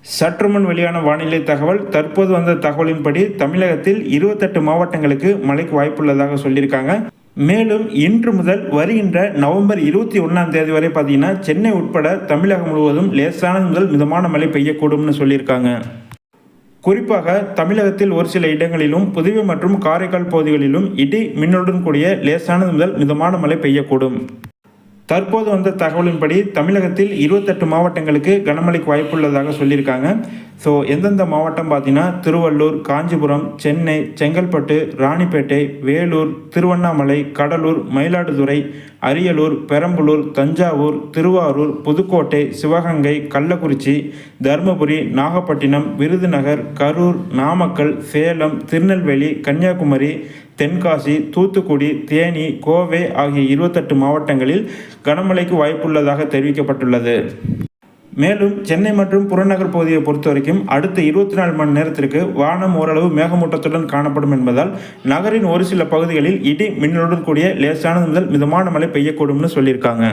சற்றுமுன் வெளியான வானிலை தகவல். தற்போது வந்த தகவலின்படி தமிழகத்தில் 28 மாவட்டங்களுக்கு மழைக்கு வாய்ப்புள்ளதாக சொல்லியிருக்காங்க. மேலும் இன்று முதல் வருகின்ற நவம்பர் 21ஆம் தேதி வரை பார்த்தீங்கன்னா சென்னை உட்பட தமிழகம் முழுவதும் லேசானது முதல் மிதமான மழை பெய்யக்கூடும்னு சொல்லியிருக்காங்க. குறிப்பாக தமிழகத்தில் ஒரு சில இடங்களிலும் புதுவை மற்றும் காரைக்கால் பகுதிகளிலும் இடி மின்னலுடன் கூடிய லேசானது முதல் மிதமான மழை பெய்யக்கூடும். தற்போது வந்த தகவலின்படி தமிழகத்தில் 28 மாவட்டங்களுக்கு கனமழைக்கு வாய்ப்புள்ளதாக சொல்லியிருக்காங்க. ஸோ எந்தெந்த மாவட்டம் பார்த்தீங்கன்னா திருவள்ளூர், காஞ்சிபுரம், சென்னை, செங்கல்பட்டு, ராணிப்பேட்டை, வேலூர், திருவண்ணாமலை, கடலூர், மயிலாடுதுறை, அரியலூர், பெரம்பலூர், தஞ்சாவூர், திருவாரூர், புதுக்கோட்டை, சிவகங்கை, கள்ளக்குறிச்சி, தருமபுரி, நாகப்பட்டினம், விருதுநகர், கரூர், நாமக்கல், சேலம், திருநெல்வேலி, கன்னியாகுமரி, தென்காசி, தூத்துக்குடி, தேனி, கோவை ஆகிய 28 மாவட்டங்களில் கனமழைக்கு வாய்ப்புள்ளதாக தெரிவிக்கப்பட்டுள்ளது. மேலும் சென்னை மற்றும் புறநகர் பகுதியை பொறுத்தவரைக்கும் அடுத்த 24 மணி நேரத்திற்கு வானம் ஓரளவு மேகமூட்டத்துடன் காணப்படும் என்பதால் நகரின் ஒரு சில பகுதிகளில் இடி மின்னலுடன் கூடிய லேசானது முதல் மிதமான மழை பெய்யக்கூடும்னு சொல்லியிருக்காங்க.